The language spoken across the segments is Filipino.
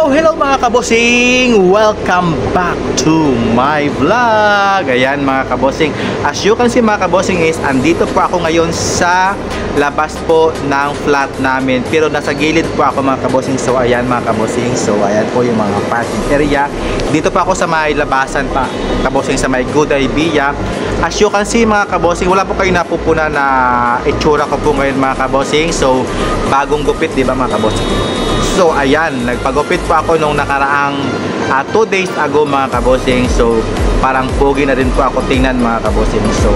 Hello mga kabosing! Welcome back to my vlog! Ayan mga kabosing, as you can see mga kabosing is andito po ako ngayon sa labas po ng flat namin, pero nasa gilid po ako mga kabosing. So ayan mga kabosing, so ayan po yung mga parking area. Dito pa ako sa may labasan pa kabosing, sa may Good Idea. As you can see mga kabosing, wala po kayo napupuna na itsura ko po ngayon mga kabosing. So bagong gupit, di ba mga kabosing? So ayan, nagpagupit po ako nung nakaraang 2 days ago mga kabosing. So parang pogi na rin po ako tingnan mga kabosing. So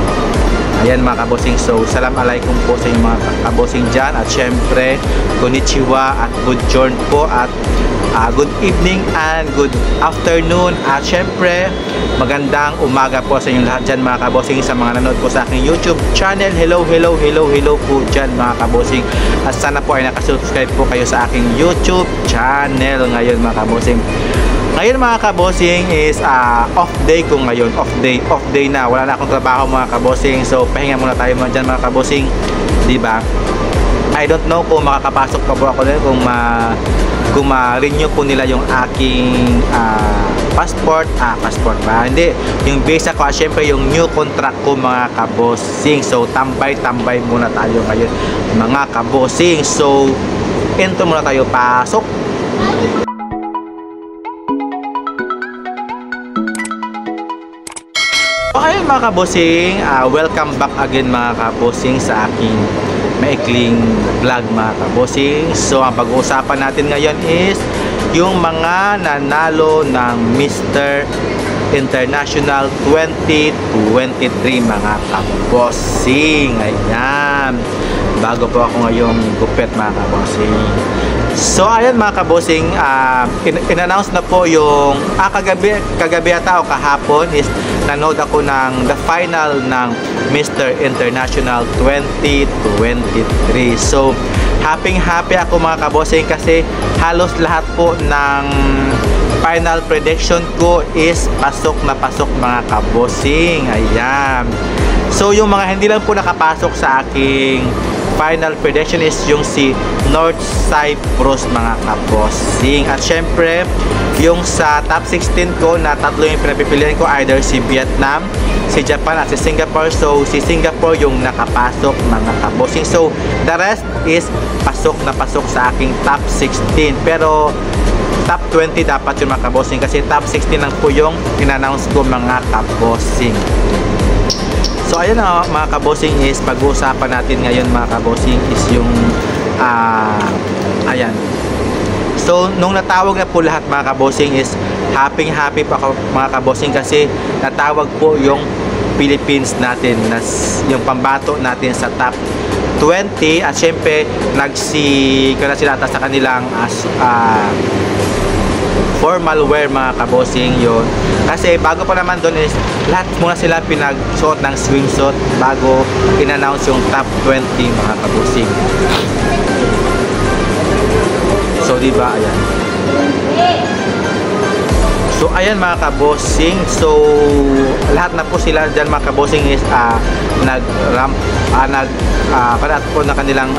ayan mga kabosing, so salam alaikum po sa inyo mga kabosing dyan. At syempre, konnichiwa at good journey po. At good evening and good afternoon. At syempre, magandang umaga po sa inyo lahat dyan mga kabosing, sa mga nanood po sa aking YouTube channel. Hello po dyan mga kabosing. At sana po ay nakasubscribe po kayo sa aking YouTube channel ngayon mga kabosing. Ngayon mga kabosing is off day ko ngayon. Off day na. Wala na akong trabaho mga kabosing. So pahinga muna tayo dyan mga kabosing, diba? I don't know kung makakapasok pa po ako din, kung ma-renew po nila yung aking passport ba? Hindi, yung visa ko. Syempre yung new contract ko mga kabosing. So tambay muna tayo ngayon mga kabosing. So ento muna tayo, pasok. Okay mga kabosing, welcome back again mga kabosing sa aking maikling vlog mga kabosing. So ang pag-uusapan natin ngayon is yung mga nanalo ng Mr. International 2023 mga kabosing. Ayan, bago po ako ngayong gupit mga kabosing. So ayan mga kabosing, in-announce na po yung kagabi ata o kahapon is nanood ako ng the final ng Mr. International 2023. So happy ako mga kabosing, kasi halos lahat po ng final prediction ko is pasok na pasok mga kabosing. Ayan. So yung mga hindi lang po nakapasok sa aking final prediction is yung si North Cyprus mga kabosing. At syempre yung sa top 16 ko na tatlo yung pinapipilian ko, either si Vietnam, si Japan at si Singapore. So si Singapore yung nakapasok mga kabosing. So the rest is pasok na pasok sa aking top 16, pero top 20 dapat yung mga kabosing, kasi top 16 lang po yung in-announce ko mga kabosing. So ayan na mga kabosing, is pag-uusapan natin ngayon mga kabosing is yung ayan. So nung natawag na po lahat mga kabosing is happy pa ako mga kabosing, kasi natawag po yung Philippines natin, yung pambato natin sa top 20. At syempre nagsikana sila sa kanilang formal wear mga kabosing yun. Kasi bago pa naman doon is lahat muna sila pinagsuot ng swimsuit bago in-announce yung top 20 mga kabosing. So diba, ayan. So ayan mga kabosing, so lahat na po sila dyan mga kabosing is parat po na kanilang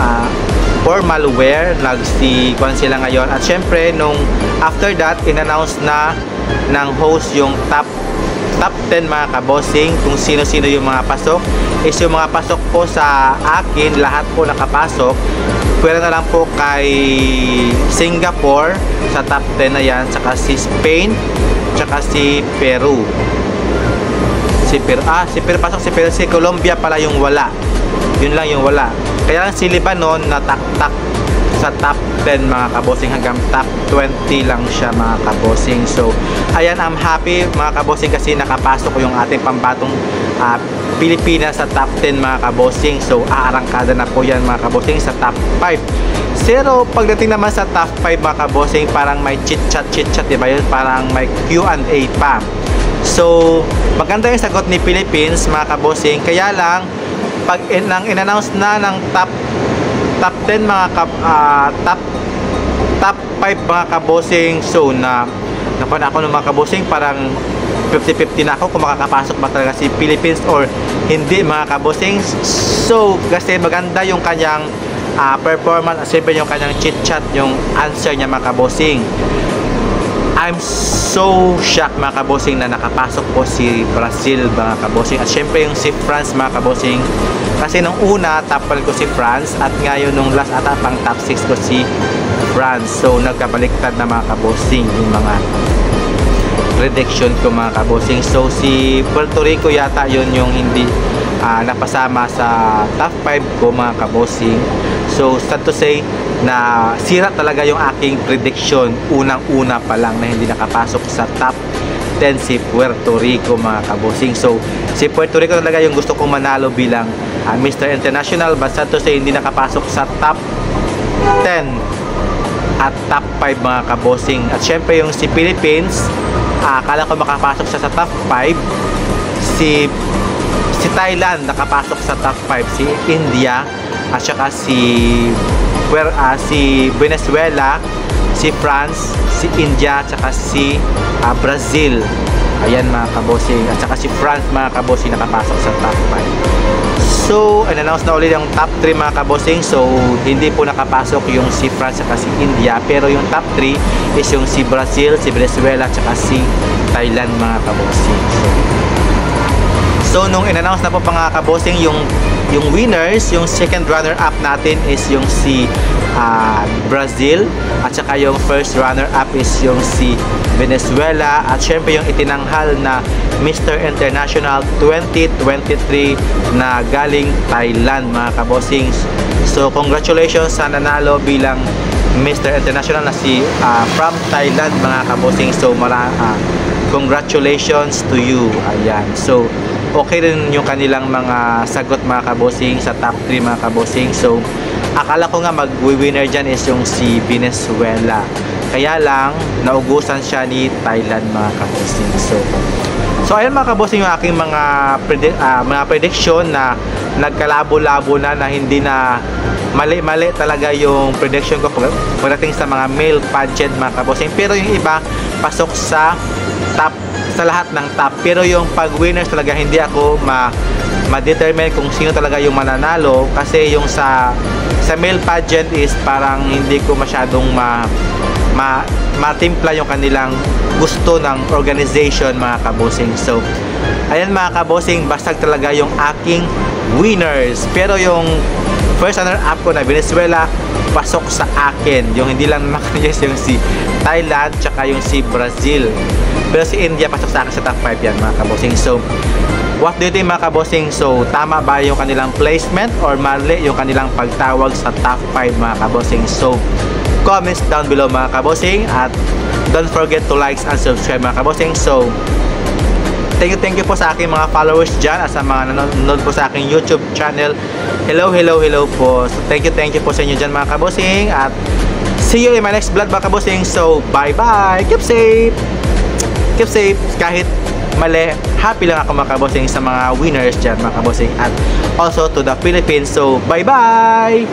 formal wear, nagsikon sila ngayon. At syempre nung after that in-announce na ng host yung top 10 mga kabosing, kung sino-sino yung mga pasok. Is yung mga pasok po sa akin, lahat po nakapasok. Pwede na lang po kay Singapore sa top 10 na yan, saka si Spain, saka si Peru. Si Peru pasok, si Peru. Si Colombia pala yung wala. Yun lang yung wala. Kaya lang si Lebanon nataktak sa top 10 mga kabosing, hanggang top 20 lang siya mga kabosing. So ayan, I'm happy mga kabosing, kasi nakapasok ko yung ating pambatong Pilipinas sa top 10 mga kabosing. So aarangkada na po yan mga kabosing sa top 5. Pero pagdating naman sa top 5 mga kabosing, parang may chit-chat diba yun? Parang may Q&A pa. So maganda yung sagot ni Philippines mga kabosing. Kaya lang pag in-announce na ng top 10 mga top 5 mga kabosing, so napan ako ng mga kabosing, parang 50-50 na ako kung makakapasok ba talaga si Philippines or hindi mga kabosing. So kasi maganda yung kanyang performance, at siyempre yung kanyang chit-chat, yung answer niya mga kabosing. I'm so shocked mga kabosing na nakapasok po si Brazil mga kabosing, at syempre yung si France mga kabosing, kasi nung una top 1 ko si France at ngayon nung last ata pang top 6 ko si France. So nagkabaliktad na mga kabosing yung mga prediction ko mga kabosing. So si Puerto Rico yata yun yung hindi napasama sa top 5 ko mga kabosing. So sad to say na sira talaga yung aking prediction unang-una pa lang na hindi nakapasok sa top 10 si Puerto Rico mga kabosing. So si Puerto Rico talaga yung gusto kong manalo bilang Mr. International, but sad to say hindi nakapasok sa top 10 at top 5 mga kabosing. At syempre yung si Philippines, akala ko makapasok siya sa top 5. Si Thailand nakapasok sa top 5, si India at saka si Venezuela, si France, si India at saka si Brazil. Ayan mga kabosing, at saka si France mga kabosing nakapasok sa top 5. So in-announce na ulit yung top 3 mga kabosing. So hindi po nakapasok yung si France at si India, pero yung top 3 is yung si Brazil, si Venezuela at saka si Thailand mga kabosing. So nung in-announce na po mga kabosing yung winners, yung second runner up natin is yung si Brazil, at saka yung first runner up is yung si Venezuela, at syempre yung itinanghal na Mr. International 2023 na galing Thailand mga kabosing. So congratulations sa nanalo bilang Mr. International na si from Thailand mga kabosing. So congratulations to you. Ayan. So okay rin yung kanilang mga sagot mga kabosing sa top 3 mga kabosing. So akala ko nga mag-winner dyan is yung si Venezuela, kaya lang naugusan siya ni Thailand mga kabosing. So ayun mga kabosing yung aking mga prediction na nagkalabo-labo na hindi na mali talaga yung prediction ko pagdating sa mga male pageant mga kabosing. Pero yung iba pasok sa top, sa lahat ng top, pero yung pag-winners talaga hindi ako ma-determine kung sino talaga yung mananalo, kasi yung sa male pageant is parang hindi ko masyadong matimpla yung kanilang gusto ng organization mga kabosing. So ayan mga kabosing, bastag talaga yung aking winners, pero yung first runner up ko na Venezuela pasok sa akin. Yung hindi lang makanyes yung si Thailand tsaka yung si Brazil, pero si India pasok sa akin sa top 5 yan mga kabosing. So what do you think mga kabosing? So tama ba yung kanilang placement or mali yung kanilang pagtawag sa top 5 mga kabosing? So comments down below mga kabosing, at don't forget to like and subscribe mga kabosing. So thank you po sa aking mga followers dyan at sa mga nanonood po sa aking YouTube channel. Hello po. So thank you po sa inyo dyan mga kabosing, at see you in my next vlog mga kabosing. So bye bye, keep safe kahit mali, happy lang ako mga kabosing sa mga winners dyan mga kabosing, at also to the Philippines. So bye bye.